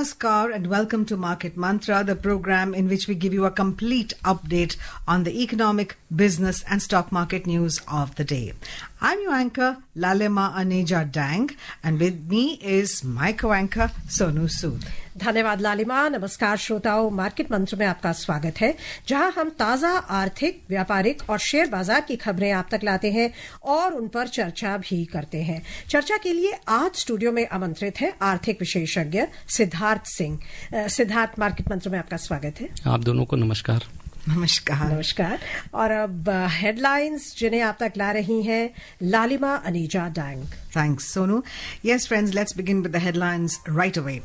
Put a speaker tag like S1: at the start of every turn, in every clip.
S1: Namaskar and welcome to Market Mantra, the program in which we give you a complete update on the economic, business and stock market news of the day. I'm your anchor, Lalima Aneja Dang, and with me is my co-anchor, Sonu Sood.
S2: धन्यवाद लालिमा। नमस्कार श्रोताओं, market मंत्र में आपका स्वागत है, जहां हम ताजा आर्थिक, व्यापारिक और शेयर बाजार की खबरें आप तक लाते हैं और उन पर चर्चा भी करते हैं। चर्चा के लिए आज स्टूडियो में आमंत्रित है आर्थिक विशेषज्ञ सिद्धार्थ सिंह। सिद्धार्थ, मार्केट मंत्र में आपका स्वागत है।
S3: आप दोनों को नमस्कार।
S2: नमस्कार। और अब हेडलाइंस जिन्हें आप तक ला रही हैं लालिमा अनीजा डांग।
S1: Thanks, Sonu. Yes, friends, let's begin with the headlines right away.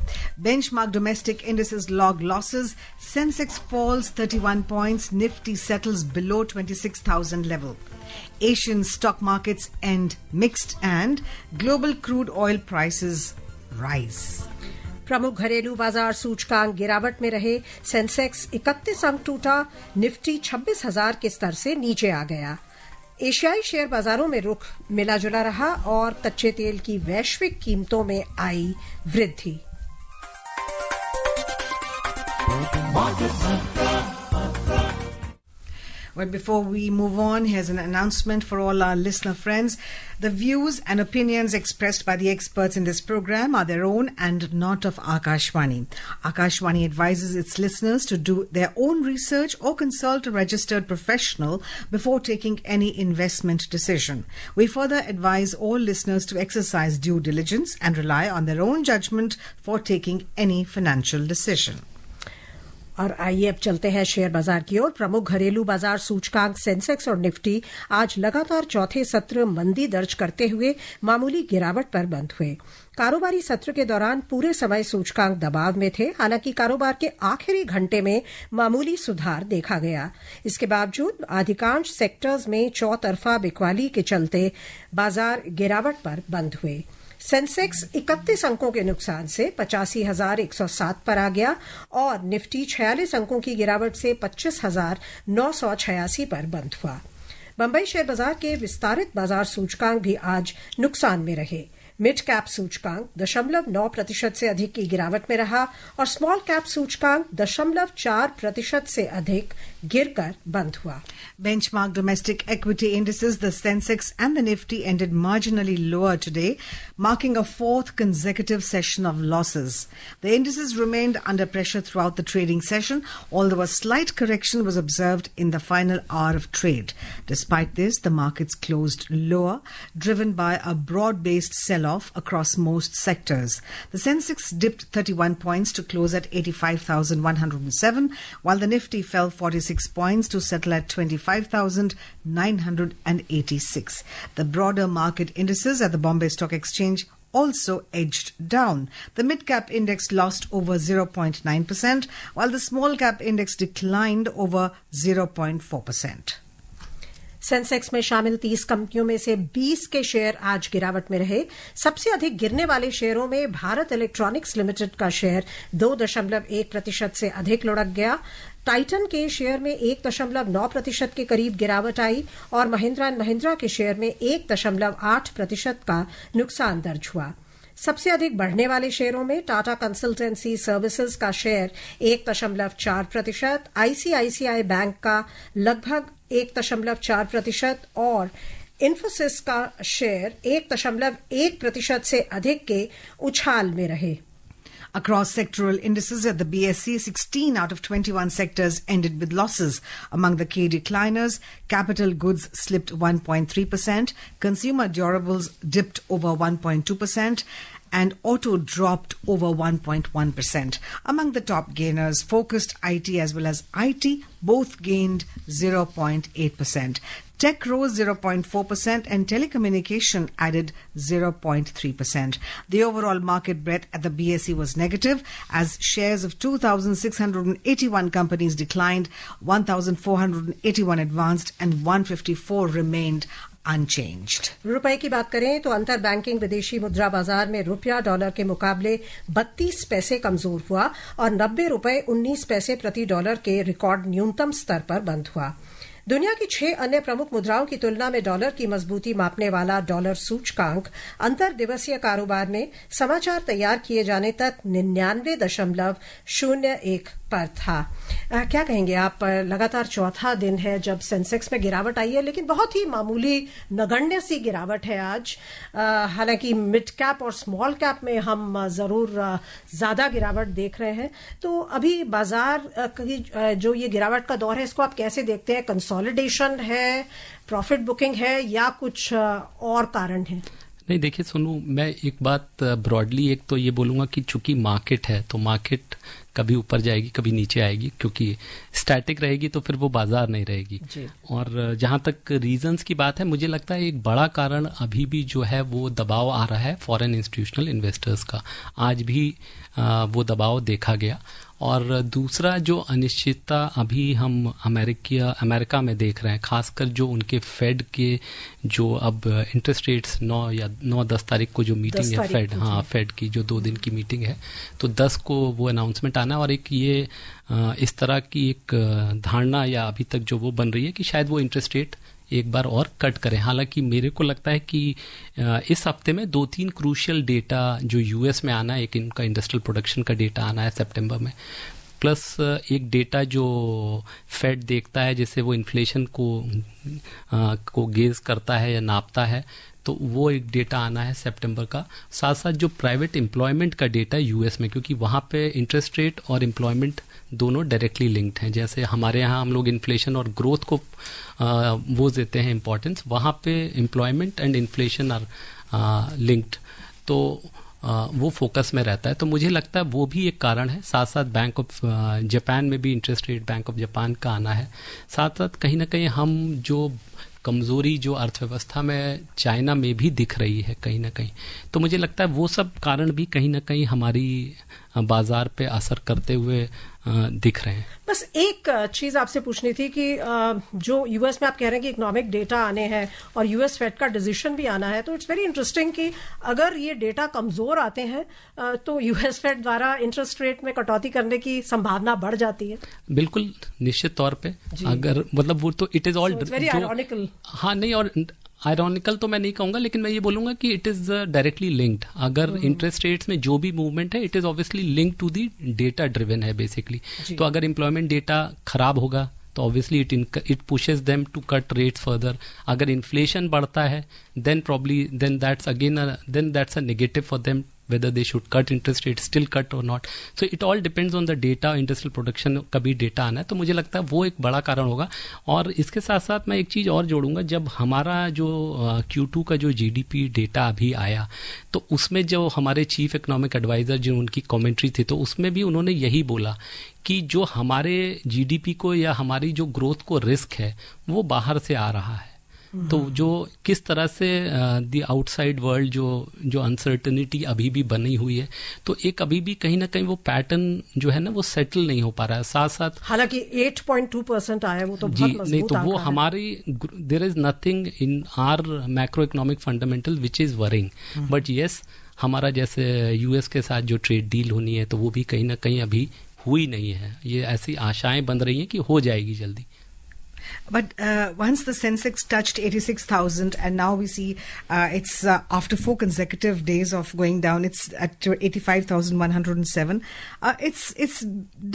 S1: Benchmark domestic indices log losses. Sensex falls 31 points. Nifty settles below 26,000 level. Asian stock markets end mixed and global crude oil prices rise.
S2: प्रमुख घरेलू बाजार सूचकांक गिरावट में रहे। Sensex 31 अंक टूटा, Nifty 26,000 के स्तर से नीचे आ गया। एशियाई शेयर बाजारों में रुख मिला जुला रहा और कच्चे तेल की वैश्विक कीमतों में आई वृद्धि।
S1: But before we move on, here's an announcement for all our listener friends. The views and opinions expressed by the experts in this program are their own and not of Akashvani. Akashvani advises its listeners to do their own research or consult a registered professional before taking any investment decision. We further advise all listeners to exercise due diligence and rely on their own judgment for taking any financial decision.
S2: और आइए अब चलते हैं share बाजार की ओर। प्रमुख घरेलू बाजार सूचकांक सेंसेक्स और निफ्टी आज लगातार चौथे सत्र मंदी दर्ज करते हुए मामूली गिरावट पर बंद हुए। कारोबारी सत्र के दौरान पूरे समय सूचकांक दबाव में थे, हालांकि कारोबार के आखिरी घंटे में मामूली सुधार देखा गया। इसके बावजूद अधिकांश सेक्टर्स में चौतरफा बिकवाली के चलते बाजार गिरावट पर बंद हुए। सेंसेक्स 31 अंकों के नुकसान से 85,107 पर आ गया और निफ्टी 46 अंकों की गिरावट से 25,986 पर बंद हुआ। बंबई शेयर बाजार के विस्तारित बाजार सूचकांक भी आज नुकसान में रहे। मिड कैप सूचकांक 0.9% से अधिक की गिरावट में रहा और स्मॉल कैप सूचकांक 0.4% से अधिक गिरकर बंद हुआ।
S1: Benchmark domestic equity indices, the Sensex and the Nifty ended marginally lower today, marking a fourth consecutive session of losses. The indices remained under pressure throughout the trading session, although a slight correction was observed in the final hour of trade. Despite this, the markets closed lower, driven by a broad-based sell-off across most sectors. The Sensex dipped 31 points to close at 85,107, while the Nifty fell 46 points to settle at 25,986. The broader market indices at the Bombay Stock Exchange also edged down. The mid-cap index lost over 0.9%, while the small-cap index declined over 0.4%.
S2: Sensex में शामिल 30 कंपनियों में से 20 के share आज गिरावट में रहे। सबसे अधिक गिरने वाले शेयरों में भारत इलेक्ट्रॉनिक्स लिमिटेड का शेयर 2.1% से अधिक लुढ़क गया। टाइटन के शेयर में 1.9% के करीब गिरावट आई और महिंद्रा एंड महिंद्रा के शेयर में 1.8% का नुकसान दर्ज हुआ। सबसे अधिक बढ़ने वाले शेयरों में टाटा कंसल्टेंसी सर्विसेज का शेयर 1.4%, आईसीआईसीआई बैंक का लगभग 1.4% और इन्फोसिस का शेयर 1.1% से अधिक के उछाल में रहे।
S1: Across sectoral indices at the BSE, 16 out of 21 sectors ended with losses. Among the key decliners, capital goods slipped 1.3%, consumer durables dipped over 1.2%, and auto dropped over 1.1%. Among the top gainers, focused IT as well as IT both gained 0.8%. Tech rose 0.4% and telecommunication added 0.3%. The overall market breadth at the BSE was negative as shares of 2,681 companies declined, 1,481 advanced and 154 remained unchanged.
S2: रुपए की बात करें तो अंतर banking विदेशी मुद्रा बाजार में रुपया डॉलर के मुकाबले 32 पैसे कमजोर हुआ और 90 रुपए 19 पैसे प्रति डॉलर के रिकॉर्ड न्यूनतम स्तर पर बंद हुआ। दुनिया की 6 अन्य प्रमुख मुद्राओं की तुलना में डॉलर की मजबूती मापने वाला डॉलर सूचकांक अंतर दिवसीय कारोबार में समाचार तैयार किए जाने तक 99.01 पर था। क्या कहेंगे आप? लगातार चौथा दिन है जब सेंसेक्स में गिरावट आई है, लेकिन बहुत ही मामूली नगण्य सी गिरावट है आज। हालांकि मिड कैप और स्मॉल कैप में हम जरूर ज्यादा गिरावट देख रहे हैं। तो अभी बाजार की जो ये गिरावट का दौर है, इसको आप कैसे देखते हैं? कंसोलिडेशन है, प्रॉफिट बुकिंग है, या कुछ और कारण है?
S3: नहीं, देखिए सोनू, मैं एक बात ब्रॉडली एक तो ये बोलूंगा कि चूंकि मार्केट है तो मार्केट कभी ऊपर जाएगी कभी नीचे आएगी, क्योंकि स्टैटिक रहेगी तो फिर वो बाजार नहीं रहेगी। और जहां तक रीजंस की बात है, मुझे लगता है एक बड़ा कारण अभी भी जो है वो दबाव आ रहा है फॉरेन इंस्टीट्यूशनल इन्वेस्टर्स का। आज भी वो दबाव देखा गया। और दूसरा जो अनिश्चितता अभी हम अमेरिका में देख रहे हैं, खासकर जो उनके फेड के जो अब इंटरेस्ट रेट्स 9-10 तारीख को जो मीटिंग है फेड की जो 2 दिन की मीटिंग है, तो 10 को वो अनाउंसमेंट आना। और एक ये इस तरह की एक धारणा या अभी तक जो वो बन रही है कि शायद वो इंटरेस्ट रेट एक बार और कट करें। हालांकि मेरे को लगता है कि इस हफ्ते में 2-3 क्रूशियल डेटा जो यूएस में आना है, एक इनका इंडस्ट्रियल प्रोडक्शन का डेटा आना है सितंबर में, प्लस एक डेटा जो फेड देखता है जिससे वो इन्फ्लेशन को गेज करता है या नापता है, तो वो एक डेटा आना है सितंबर का। साथ साथ जो प्राइवेट एम्प्लॉयमेंट का डेटा है यूएस में, क्योंकि वहाँ पे इंटरेस्ट रेट और एम्प्लॉयमेंट दोनों डायरेक्टली लिंक्ड हैं। जैसे हमारे यहाँ हम लोग इन्फ्लेशन और ग्रोथ को वो देते हैं इम्पोर्टेंस, वहाँ पे employment and inflation are linked, तो वो फोकस में रहता है। तो मुझे लगता है वो भी एक कारण है। साथ साथ बैंक ऑफ जापान में भी interest rate bank of Japan का आना है। साथ साथ कहीं ना कहीं हम जो कमजोरी जो अर्थव्यवस्था में चाइना में भी दिख रही है कहीं ना कहीं, तो मुझे लगता है वो सब कारण भी कहीं ना कहीं हमारी बाजार पे असर करते हुए दिख रहे हैं।
S2: बस एक चीज आपसे पूछनी थी कि जो यूएस में आप कह रहे हैं कि इकोनॉमिक डेटा आने हैं और यूएस फेड का डिसीजन भी आना है, तो इट्स वेरी इंटरेस्टिंग कि अगर ये डेटा कमजोर आते हैं तो यूएस फेड द्वारा इंटरेस्ट रेट में कटौती करने की संभावना बढ़ जाती है।
S3: बिल्कुल, निश्चित तौर पे। अगर मतलब वो तो it is all
S2: very ironical.
S3: हाँ, नहीं, और आयरॉनिकल तो मैं नहीं कहूंगा, लेकिन मैं ये बोलूंगा कि इट इज डायरेक्टली लिंक्ड। अगर इंटरेस्ट रेट्स में जो भी मूवमेंट है, it is obviously linked to the data driven है बेसिकली। तो अगर एम्प्लॉयमेंट डेटा खराब होगा तो obviously it pushes them to cut rates further. अगर इन्फ्लेशन बढ़ता है then that's a negative for them, whether they should cut interest rate, still cut or not. So it all depends on the data, industrial production का भी data आना है, तो मुझे लगता है वो एक बड़ा कारण होगा। और इसके साथ साथ मैं एक चीज और जोड़ूंगा, जब हमारा जो Q2 का जो GDP डेटा अभी आया, तो उसमें जो हमारे चीफ इकोनॉमिक एडवाइजर जो उनकी कमेंट्री थी, तो उसमें भी उन्होंने यही बोला कि जो हमारे GDP को या हमारी जो ग्रोथ को रिस्क है वो बाहर से आ रहा है। तो जो किस तरह से द आउटसाइड वर्ल्ड जो अनसर्टेनिटी अभी भी बनी हुई है, तो एक अभी भी कहीं ना कहीं वो पैटर्न जो है ना वो सेटल नहीं हो पा रहा है। साथ साथ
S2: हालांकि 8.2% आया, वो तो बहुत मजबूत
S3: नहीं, तो वो हमारी there is nothing in our macro economic fundamental which is worrying. But yes, हमारा जैसे यूएस के साथ जो ट्रेड डील होनी है, तो वो भी कहीं ना कहीं अभी हुई नहीं है। ये ऐसी आशाएं बन रही हैं कि हो जाएगी जल्दी।
S1: But once the Sensex touched 86,000, and now we see it's after 4 consecutive days of going down, it's at 85,107. It's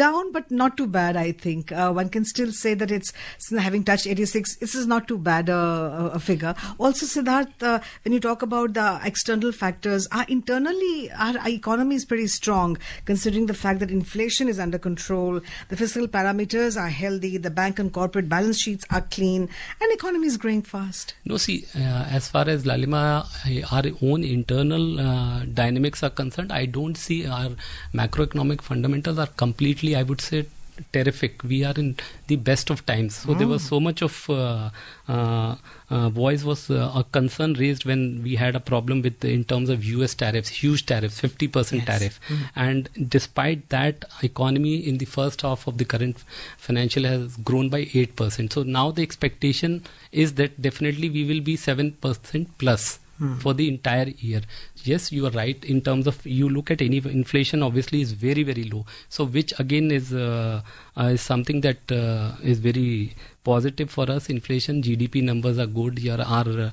S1: down, but not too bad. I think one can still say that it's having touched 86. This is not too bad a figure. Also, Siddharth, when you talk about the external factors, internally our economy is pretty strong, considering the fact that inflation is under control, the fiscal parameters are healthy, the bank and corporate balance sheets are clean, and economy is growing fast.
S3: No, see, as far as Lalima, our own internal dynamics are concerned, I don't see our macroeconomic fundamentals are completely, I would say, terrific. We are in the best of times. So there was so much of voice was a concern raised when we had a problem with in terms of US tariffs, huge tariffs, 50% tariff. And despite that, economy in the first half of the current financial has grown by 8%. So now the expectation is that definitely we will be 7% plus for the entire year. Yes, you are right. In terms of, you look at any inflation, obviously is very, very low. So which again is something that is very positive for us. Inflation, GDP numbers are good. Our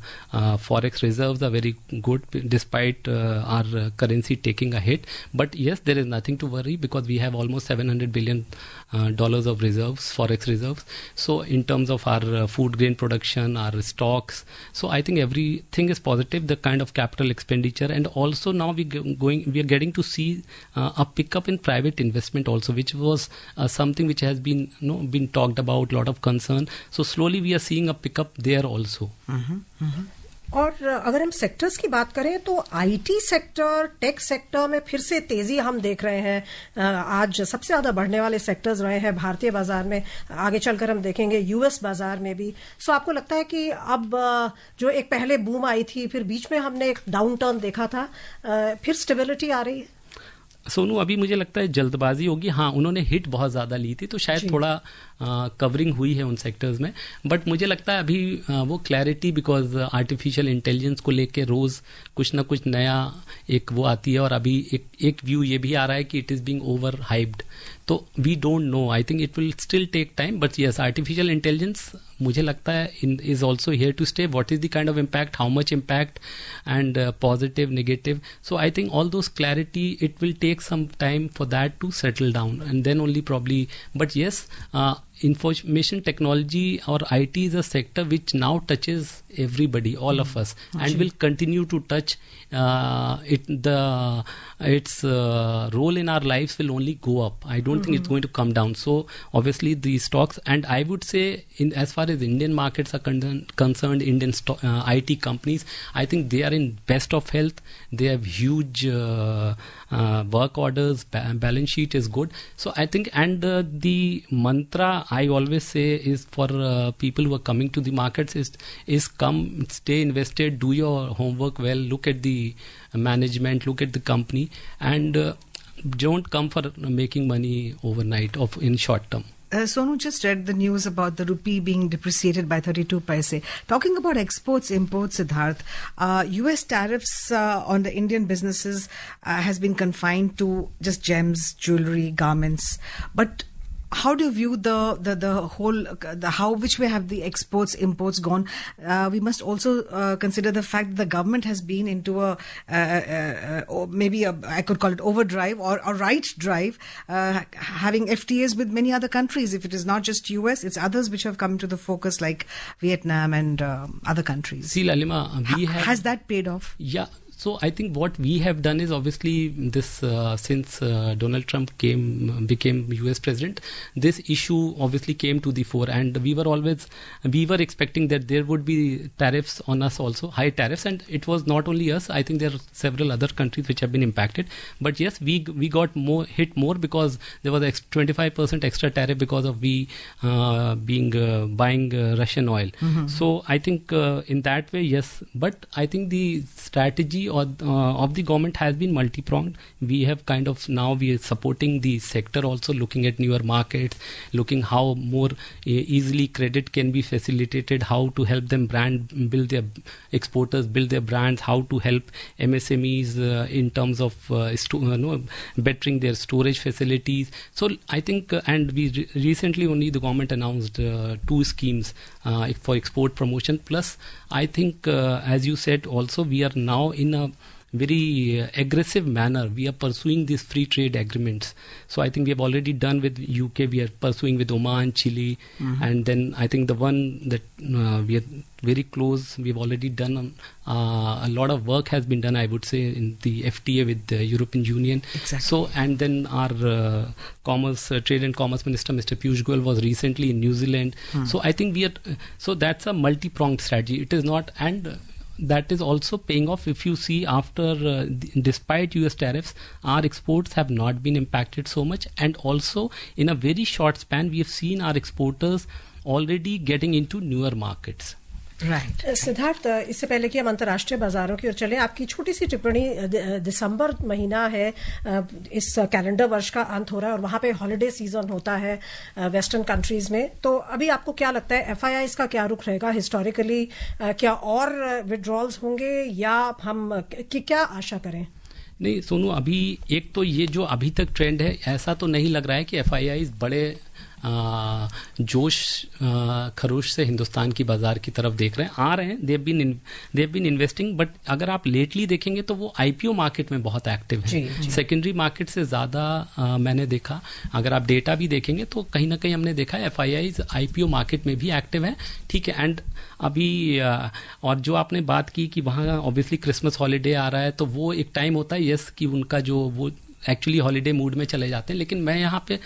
S3: forex reserves are very good despite our currency taking a hit. But yes, there is nothing to worry because we have almost $700 billion of reserves, forex reserves. So in terms of our food grain production, our stocks, so I think everything is positive. The kind of capital expenditure, and also now we are getting to see a pickup in private investment also, which was something which has been been talked about, lot of concern. So slowly we are seeing a pickup there also.
S2: और अगर हम sectors की बात करें तो IT sector, tech sector में फिर से तेजी हम देख रहे हैं. आज सबसे ज्यादा बढ़ने वाले सेक्टर्स रहे हैं भारतीय बाजार में. आगे चलकर हम देखेंगे यूएस बाजार में भी. सो आपको लगता है कि अब जो एक पहले बूम आई थी, फिर बीच में हमने एक डाउन टर्न देखा था, फिर स्टेबिलिटी आ रही है?
S3: सोनू, अभी मुझे लगता है जल्दबाजी होगी. हाँ, उन्होंने हिट बहुत ज्यादा ली थी तो शायद थोड़ा कवरिंग हुई है उन सेक्टर्स में. बट मुझे लगता है अभी वो क्लैरिटी, बिकॉज आर्टिफिशियल इंटेलिजेंस को लेके रोज कुछ ना कुछ नया एक वो आती है. और अभी एक व्यू ये भी आ रहा है कि it is being overhyped. तो we don't know, I think it will still take time. But yes, artificial intelligence मुझे लगता है is also here to stay. What is the kind of impact, how much impact, and positive, negative. So I think all those clarity, it will take some time for that to settle down, and then only probably. But yes, information technology or IT is a sector which now touches everybody, all of us, and will continue to touch its role in our lives will only go up. I don't think it's going to come down. So obviously the stocks, and I would say as far as Indian markets are concerned, Indian IT companies, I think they are in best of health. They have huge work orders, balance sheet is good. So I think, and the mantra I always say is for people who are coming to the markets is come, stay invested, do your homework well, look at the management, look at the company, and don't come for making money overnight in short term.
S1: Sonu just read the news about the rupee being depreciated by 32 paise. Talking about exports, imports, Siddharth, US tariffs on the Indian businesses has been confined to just gems, jewelry, garments. But how do you view the whole, which way have the exports, imports gone? We must also consider the fact that the government has been into maybe I could call it overdrive or a right drive, having FTAs with many other countries. If it is not just US, it's others which have come to the focus, like Vietnam and other countries.
S3: See, Lalima,
S1: has that paid off?
S3: Yeah. So I think what we have done is obviously this since Donald Trump became US president, this issue obviously came to the fore, and we were expecting that there would be tariffs on us also, high tariffs, and it was not only us. I think there are several other countries which have been impacted. But yes, we got hit more because there was 25% extra tariff because of buying Russian oil. So I think in that way, yes. But I think the strategy of the government has been multi-pronged. We have we are supporting the sector also, looking at newer markets, looking how more easily credit can be facilitated, how to help them build their exporters, build their brands, how to help MSMEs in terms of bettering their storage facilities. So I think, and we recently only the government announced 2 schemes for export promotion. Plus, I think as you said also, we are now in a very aggressive manner. We are pursuing these free trade agreements. So I think we have already done with UK, we are pursuing with Oman, Chile, and then I think the one that we are very close, we've already done a lot of work has been done, I would say, in the FTA with the European Union.
S1: Exactly.
S3: So, and then our Trade and Commerce Minister, Mr. Piyush Goyal, was recently in New Zealand. So I think so that's a multi-pronged strategy. It is not, and that is also paying off. If you see, after despite US tariffs, our exports have not been impacted so much, and also in a very short span we have seen our exporters already getting into newer markets.
S2: Right Siddharth, इससे पहले कि हम अंतर्राष्ट्रीय बाजारों की ओर चले, आपकी छोटी सी टिप्पणी. दिसंबर महीना है, इस कैलेंडर वर्ष का अंत हो रहा है और वहां पे हॉलिडे सीजन होता है वेस्टर्न कंट्रीज में. तो अभी आपको क्या लगता है, FIIs का क्या रुख रहेगा हिस्टोरिकली? क्या और विड्रॉल्स होंगे या हम क्या आशा करें?
S3: नहीं सोनू, अभी एक तो ये जो अभी तक ट्रेंड है, ऐसा तो नहीं लग रहा है कि FIIs बड़े जोश खरोश से हिंदुस्तान की बाजार की तरफ देख रहे हैं, आ रहे हैं। They have been investing, but अगर आप लेटली देखेंगे तो वो आईपीओ मार्केट में बहुत एक्टिव है, सेकेंडरी मार्केट से ज्यादा मैंने देखा। अगर आप डेटा भी देखेंगे तो कहीं ना कहीं हमने देखा एफआईआईज आईपीओ मार्केट में भी एक्टिव है, ठीक है। एंड अभी और जो आपने बात की कि वहाँ ऑब्वियसली क्रिसमस हॉलीडे आ रहा है, तो वो एक टाइम होता है यस कि उनका जो वो एक्चुअली हॉलीडे मूड में चले जाते हैं। लेकिन मैं यहाँ पे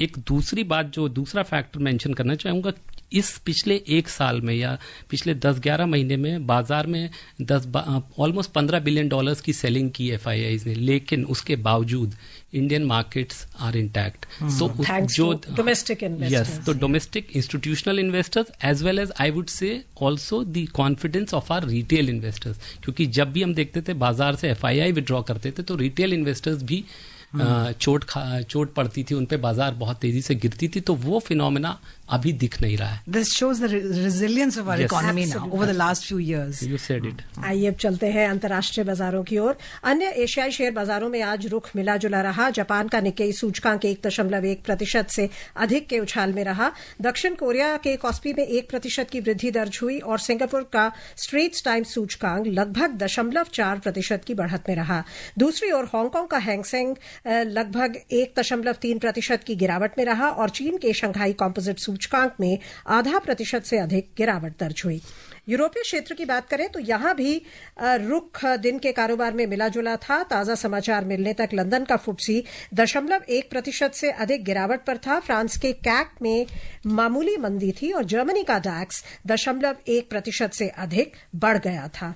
S3: एक दूसरी बात, जो दूसरा फैक्टर मेंशन करना चाहूँगा, इस पिछले एक साल में या पिछले 10-11 महीने में बाजार में ऑलमोस्ट $15 बिलियन की सेलिंग की एफआईआईज ने, लेकिन उसके बावजूद Indian markets are intact. So जो
S2: डोमेस्टिक इन्वेस्टर्स,
S3: तो domestic institutional investors as well as I would say also the confidence of our retail investors, क्योंकि जब भी हम देखते थे बाजार से एफआईआई विड्रॉ करते थे तो रिटेल इन्वेस्टर्स भी चोट पड़ती थी, उनपे बाजार बहुत तेजी से गिरती थी, तो वो फिनोमेना अभी दिख नहीं रहा है।
S1: This shows the resilience of our economy now over the last few years.
S3: You said it.
S2: आइए अब चलते हैं अंतर्राष्ट्रीय बाजारों की ओर। अन्य एशियाई शेयर बाजारों में आज रुख मिला जुला रहा। जापान का निक्केई सूचकांक 1.1% से अधिक के उछाल में रहा। दक्षिण कोरिया के कॉस्पी में 1% की वृद्धि दर्ज हुई और सिंगापुर का स्ट्रेट्स टाइम्स सूचकांक लगभग 0.4% की बढ़त में रहा। दूसरी ओर हांगकांग का हैंगसेंग लगभग 1.3% की गिरावट में रहा और चीन के शंघाई कॉम्पोजिट सूचकांक में 0.5% से अधिक गिरावट दर्ज हुई। यूरोपीय क्षेत्र की बात करें तो यहां भी रुख दिन के कारोबार में मिला जुला था। ताजा समाचार मिलने तक लंदन का फुट्सी 0.1% से अधिक गिरावट पर था। फ्रांस के कैक में मामूली मंदी थी और जर्मनी का डैक्स 0.1% से अधिक बढ़ गया था।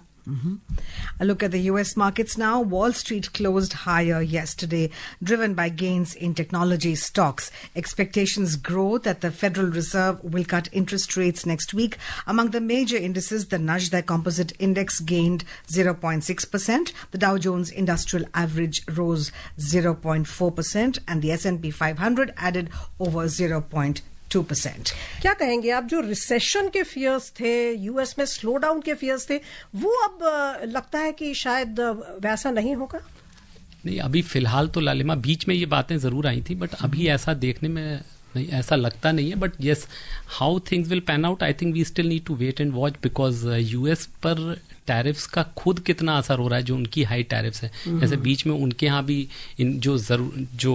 S1: A look at the US markets now. Wall Street closed higher yesterday, driven by gains in technology stocks. Expectations grow that the Federal Reserve will cut interest rates next week. Among the major indices, the Nasdaq Composite Index gained 0.6%. The Dow Jones Industrial Average rose 0.4%, and the S&P 500 added over 0.2%.
S2: क्या कहेंगे आप, जो recession के fears थे, US में slow down के fears थे, वो अब लगता है कि शायद वैसा नहीं होगा?
S3: नहीं, अभी फिलहाल तो लालिमा बीच में ये बातें जरूर आई थी, बट अभी ऐसा देखने में नहीं, ऐसा लगता नहीं है। But yes, how things will pan out, I think we still need to wait and watch, because US पर टैरिफ्स का खुद कितना असर हो रहा है, जो उनकी हाई टैरिफ्स है। जैसे बीच में उनके यहाँ भी इन जो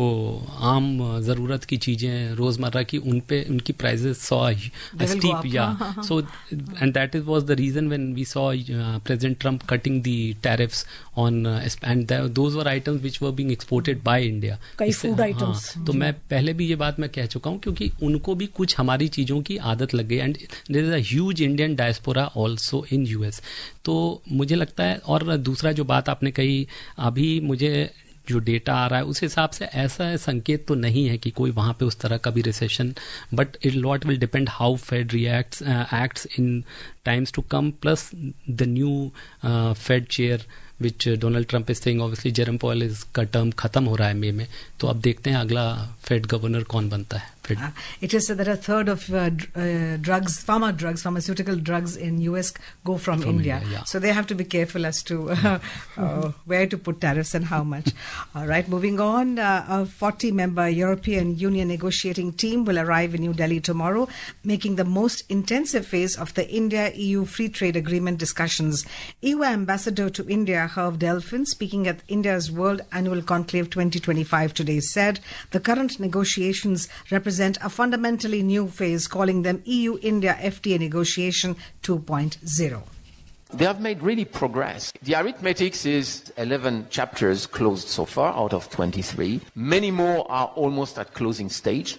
S3: आम ज़रूरत की चीज़ें रोज़मर्रा की, उनकी प्राइसेस सॉ स्टीप, या so and that is was the reason when we saw President Trump cutting the tariffs on and those were items which were being exported by India,
S2: कई फूड आइटम्स।
S3: तो मैं पहले भी ये बात मैं कह चुका हूँ, क्योंकि उनको भी कुछ हमारी चीज़ों की आदत लग गई, and there is a huge Indian diaspora also in US. तो मुझे लगता है, और दूसरा जो बात आपने कही, अभी मुझे जो डेटा आ रहा है उस हिसाब से ऐसा संकेत तो नहीं है कि कोई वहां पे उस तरह का भी recession, but it lot will depend how Fed acts in times to come, plus the new Fed chair which Donald Trump is saying, obviously Jerome Powell का टर्म खत्म हो रहा है मई में, तो अब देखते हैं अगला फेड गवर्नर कौन बनता है।
S1: It is said that a third of pharmaceutical drugs in US go from India.
S3: Yeah.
S1: So they have to be careful as to where to put tariffs and how much. All right, moving on. A 40-member European Union negotiating team will arrive in New Delhi tomorrow, making the most intensive phase of the India-EU free trade agreement discussions. EU ambassador to India, Herve Delphin, speaking at India's World Annual Conclave 2025 today, said the current negotiations represent a fundamentally new phase, calling them EU-India FTA negotiation 2.0.
S4: They have made really progress. The arithmetic is 11 chapters closed so far out of 23. Many more are almost at closing stage.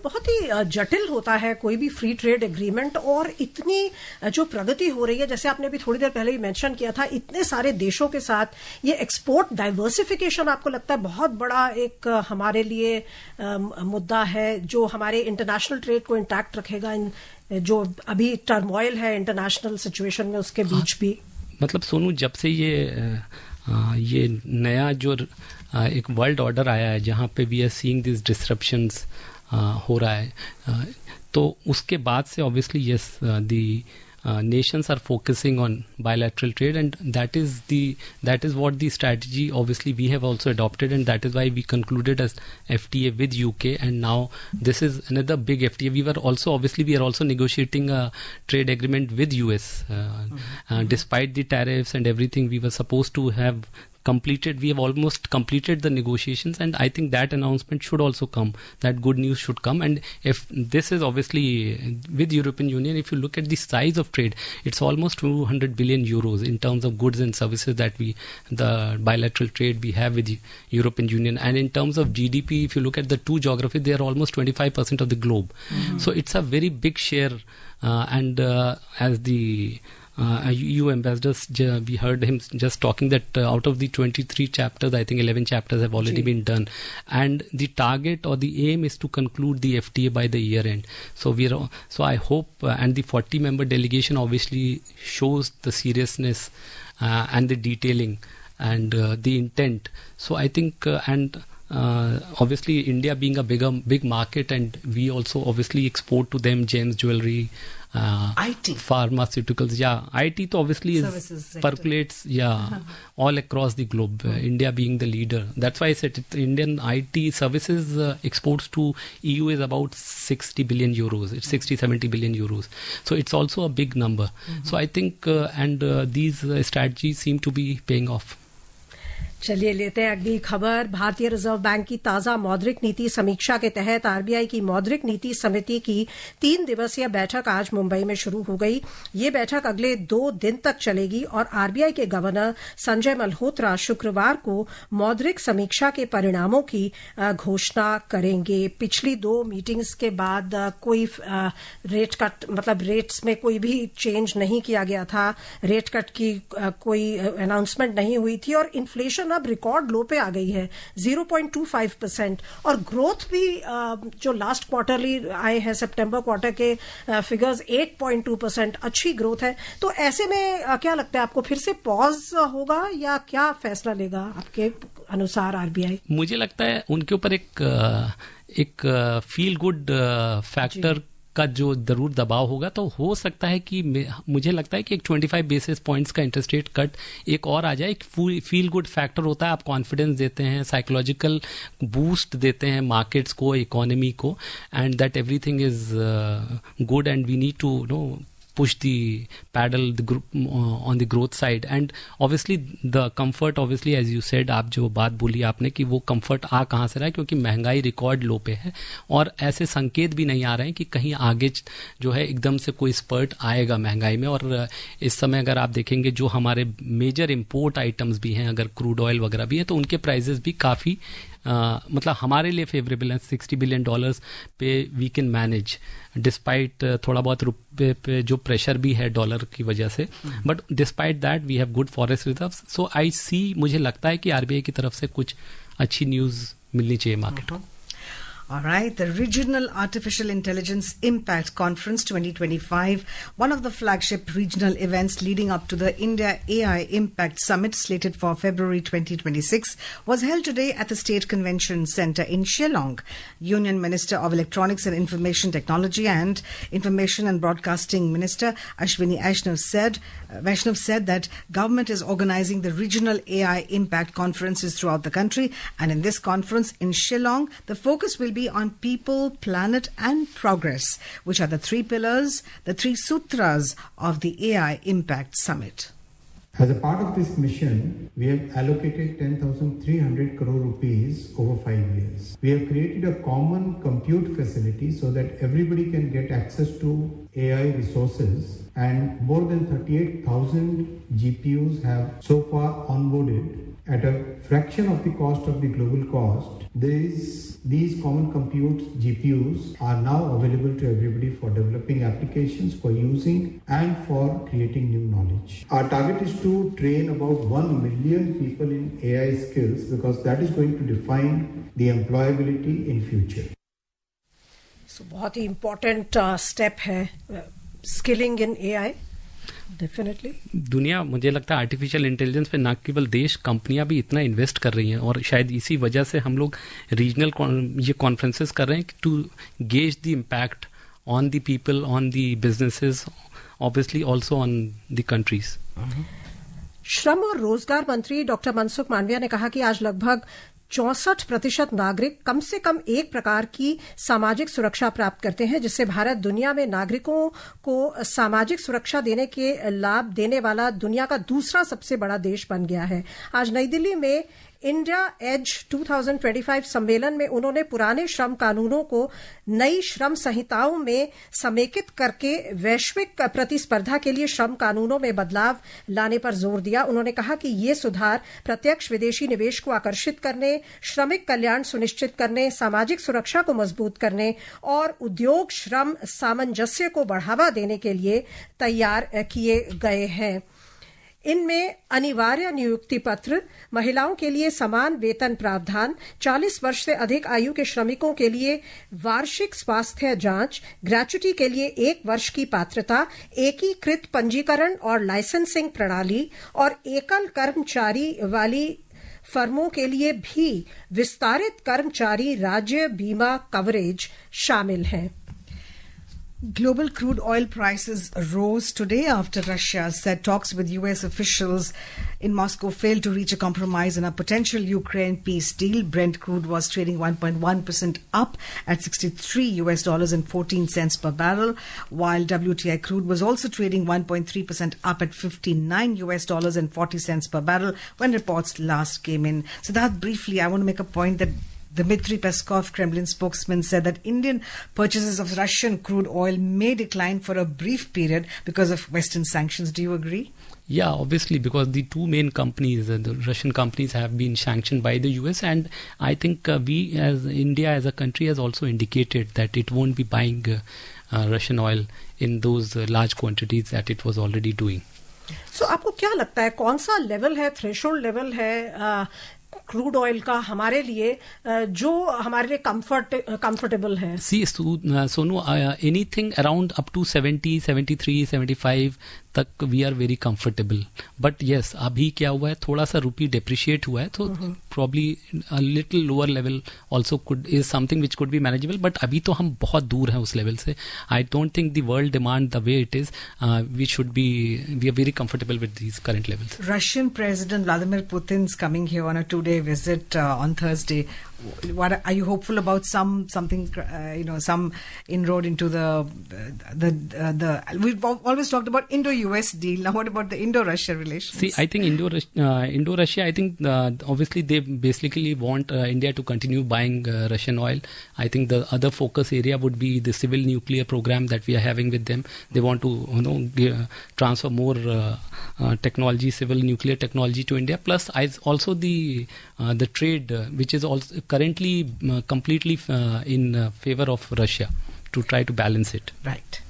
S2: बहुत ही जटिल होता है कोई भी free trade agreement, और इतनी जो प्रगति हो रही है, जैसे आपने भी थोड़ी देर पहले ही मेंशन किया था, इतने सारे देशों के साथ ये एक्सपोर्ट डाइवर्सिफिकेशन आपको लगता है बहुत बड़ा एक हमारे लिए मुद्दा है, जो हमारे इंटरनेशनल ट्रेड को इंटैक्ट रखेगा, इन जो अभी टर्मोइल है इंटरनेशनल सिचुएशन में उसके बीच भी।
S3: मतलब सोनू, जब से ये नया जो एक वर्ल्ड ऑर्डर आया है, जहाँ पे we are seeing this disruptions हो रहा है, तो उसके बाद से obviously yes, the nations are focusing on bilateral trade, and that is what the strategy obviously we have also adopted, and that is why we concluded as FTA with UK, and now this is another big FTA. We are also negotiating a trade agreement with US. Despite the tariffs and everything, we were supposed to have we have almost completed the negotiations, and I think that announcement should also come, that good news should come. And if this is obviously with European Union, if you look at the size of trade, it's almost 200 billion euros in terms of goods and services that the bilateral trade we have with the European Union. And in terms of GDP, if you look at the two geographies, they are almost 25% of the globe. So it's a very big share, and as the EU ambassador, we heard him just talking that out of the 23 chapters, I think 11 chapters have already been done, and the target or the aim is to conclude the FTA by the year end. So I hope, and the 40-member delegation obviously shows the seriousness and the detailing and the intent. So I think obviously India being a big market, and we also obviously export to them gems, jewelry,
S1: IT,
S3: pharmaceuticals. IT to obviously percolates all across the globe. India being the leader, that's why I said Indian IT services exports to EU is about 60 billion euros. It's 60-70 billion euros. So it's also a big number. So I think these strategies seem to be paying off.
S2: चलिए लेते हैं अगली खबर। भारतीय reserve bank की ताजा मौद्रिक नीति समीक्षा के तहत आरबीआई की मौद्रिक नीति समिति की 3 दिवसीय बैठक आज मुंबई में शुरू हो गई। ये बैठक अगले 2 दिन तक चलेगी और आरबीआई के गवर्नर संजय मल्होत्रा शुक्रवार को मौद्रिक समीक्षा के परिणामों की घोषणा करेंगे। पिछली 2 मीटिंग्स के बाद कोई रेट कट, मतलब रेट्स में कोई भी चेंज नहीं किया गया था, रेट कट की कोई अनाउंसमेंट नहीं हुई थी और इन्फ्लेशन अब रिकॉर्ड लो पे आ गई है 0.25%, और ग्रोथ भी जो लास्ट क्वार्टरली आए हैं सितंबर क्वार्टर के फिगर्स 8.2%, अच्छी ग्रोथ है। तो ऐसे में क्या लगता है आपको, फिर से पॉज होगा या क्या फैसला लेगा आपके अनुसार आरबीआई?
S3: मुझे लगता है उनके ऊपर एक फील गुड फैक्टर का जो जरूर दबाव होगा, तो हो सकता है कि मुझे लगता है कि एक 25 बेसिस पॉइंट्स का इंटरेस्ट रेट कट एक और आ जाए। एक फील गुड फैक्टर होता है, आप कॉन्फिडेंस देते हैं, साइकोलॉजिकल बूस्ट देते हैं मार्केट्स को, इकोनॉमी को, and that everything is good and we need to push the paddle on the growth side. And obviously the comfort, obviously as you said, आप जो बात बोली आपने कि वो comfort आ कहाँ से रहा है, क्योंकि महंगाई रिकॉर्ड लो पे है और ऐसे संकेत भी नहीं आ रहे हैं कि कहीं आगे जो है एकदम से कोई स्पर्ट आएगा महंगाई में। और इस समय अगर आप देखेंगे जो हमारे मेजर इम्पोर्ट आइटम्स भी हैं, अगर क्रूड ऑयल वगैरह भी है, तो उनके प्राइजेस भी काफ़ी मतलब हमारे लिए फेवरेबल है। $60 बिलियन पे वी कैन मैनेज, डिस्पाइट थोड़ा बहुत रुपये पे जो प्रेशर भी है डॉलर की वजह से, but despite that we have good forest reserves. So I see, मुझे लगता है कि आरबीआई की तरफ से कुछ अच्छी न्यूज़ मिलनी चाहिए मार्केट को।
S1: All right, the Regional Artificial Intelligence Impact Conference 2025, one of the flagship regional events leading up to the India AI Impact Summit slated for February 2026, was held today at the State Convention Center in Shillong. Union Minister of Electronics and Information Technology and Information and Broadcasting Minister Ashwini Vaishnav said that government is organizing the regional AI impact conferences throughout the country, and in this conference in Shillong, the focus will be on people, planet and progress, which are the 3 pillars, the 3 sutras of the AI Impact Summit.
S5: As a part of this mission, we have allocated 10,300 crore rupees over 5 years. We have created a common compute facility so that everybody can get access to AI resources, and more than 38,000 GPUs have so far onboarded at a fraction of the cost of the global cost. These common compute GPUs are now available to everybody for developing applications, for using and for creating new knowledge. Our target is to train about 1 million people in AI skills, because that is going to define the employability in future.
S2: So बहुत ही important step है skilling in AI. Definitely
S3: दुनिया, मुझे लगता है artificial intelligence पे ना केवल देश, कंपनियां भी इतना इन्वेस्ट कर रही हैं, और शायद इसी वजह से हम लोग रीजनल ये कॉन्फ्रेंसेस कर रहे हैं to gauge the impact on the people, on the businesses, obviously also on the countries.
S2: श्रम और रोजगार मंत्री डॉक्टर मनसुख मांडविया ने कहा कि आज लगभग 64% नागरिक कम से कम एक प्रकार की सामाजिक सुरक्षा प्राप्त करते हैं, जिससे भारत दुनिया में नागरिकों को सामाजिक सुरक्षा देने के लाभ देने वाला दुनिया का दूसरा सबसे बड़ा देश बन गया है। आज नई दिल्ली में इंडिया एज 2025 सम्मेलन में उन्होंने पुराने श्रम कानूनों को नई श्रम संहिताओं में समेकित करके वैश्विक प्रतिस्पर्धा के लिए श्रम कानूनों में बदलाव लाने पर जोर दिया। उन्होंने कहा कि ये सुधार प्रत्यक्ष विदेशी निवेश को आकर्षित करने, श्रमिक कल्याण सुनिश्चित करने, सामाजिक सुरक्षा को मजबूत करने और उद्योग श्रम सामंजस्य को बढ़ावा देने के लिए तैयार किए गए हैं। इनमें अनिवार्य नियुक्ति पत्र, महिलाओं के लिए समान वेतन प्रावधान, 40 वर्ष से अधिक आयु के श्रमिकों के लिए वार्षिक स्वास्थ्य जांच, ग्रेच्युटी के लिए 1 वर्ष की पात्रता, एकीकृत पंजीकरण और लाइसेंसिंग प्रणाली और एकल कर्मचारी वाली फर्मों के लिए भी विस्तारित कर्मचारी राज्य बीमा कवरेज शामिल हैं।
S1: Global crude oil prices rose today after Russia said talks with US officials in Moscow failed to reach a compromise on a potential Ukraine peace deal. Brent crude was trading 1.1% up at $63.14 per barrel, while WTI crude was also trading 1.3% up at $59.40 per barrel when reports last came in. So that briefly, I want to make a point that Dmitry Peskov, Kremlin spokesman, said that Indian purchases of Russian crude oil may decline for a brief period because of Western sanctions. Do you agree?
S3: Yeah, obviously, because the two main companies, the Russian companies, have been sanctioned by the US, and I think we, as India as a country, has also indicated that it won't be buying Russian oil in those large quantities that it was already doing.
S2: So, आपको क्या लगता है कौन सा level है, threshold level है crude oil का हमारे लिए जो हमारे लिए कंफर्टेबल है?
S3: See Sonu, anything around up to 70, 73, 75 तक we are very comfortable. But yes, अभी क्या हुआ है, थोड़ा सा रुपी डेप्रिशिएट हुआ है, तो probably a little lower level also could is something which could be manageable. But अभी तो हम बहुत दूर हैं उस लेवल से। I don't think the world demand the way it is, we are very comfortable with these current levels.
S1: Russian President Vladimir Putin's coming here on a 2-day visit on Thursday. What are you hopeful about? Something some inroad into the we've always talked about Indo-US deal. Now what about the Indo-Russia relations?
S3: See, I think Indo-Russia, I think obviously they basically want India to continue buying Russian oil. I think the other focus area would be the civil nuclear program that we are having with them. They want to transfer more technology, civil nuclear technology to India. Plus also the trade which is also currently completely in favor of Russia, to try to balance it.
S1: Right.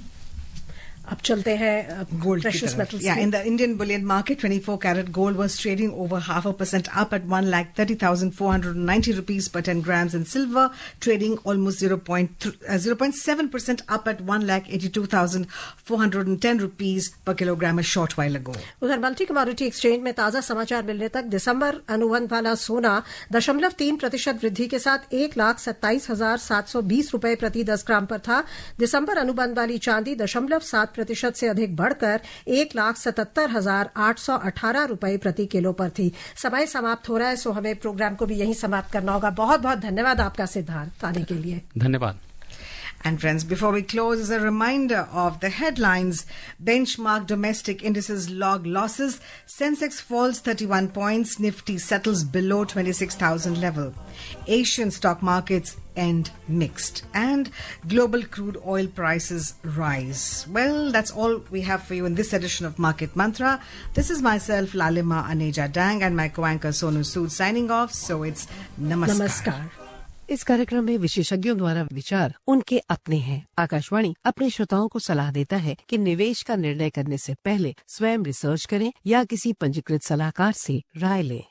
S2: अब चलते हैं
S1: gold
S2: precious metals.
S1: Yeah, in the Indian bullion market, 24 karat gold was trading over 0.5% up at 1,30,490 rupees per 10 grams, and silver trading almost 0.7% up at 1,82,410 rupees per kilogram a short while ago.
S2: उधर multi commodity exchange में ताजा समाचार मिलने तक दिसंबर अनुबंध वाला सोना 0.3% वृद्धि के साथ 1,27,720 रुपए प्रति 10 ग्राम पर था। दिसंबर अनुबंध वाली चांदी 0.7% से अधिक बढ़कर 1,77,818 रुपए प्रति किलो पर थी। समय समाप्त हो रहा है, सो हमें प्रोग्राम को भी यहीं समाप्त करना होगा। बहुत बहुत धन्यवाद आपका सिद्धार्थ आने के लिए।
S3: धन्यवाद।
S1: And friends, before we close, as a reminder of the headlines, benchmark domestic indices log losses. Sensex falls 31 points. Nifty settles below 26,000 level. Asian stock markets end mixed. And global crude oil prices rise. Well, that's all we have for you in this edition of Market Mantra. This is myself, Lalima Aneja Dang, and my co-anchor Sonu Sood signing off. So it's Namaskar.
S2: नमस्कार।
S6: इस कार्यक्रम में विशेषज्ञों द्वारा विचार उनके अपने हैं। आकाशवाणी अपने श्रोताओं को सलाह देता है कि निवेश का निर्णय करने से पहले स्वयं रिसर्च करें या किसी पंजीकृत सलाहकार से राय लें।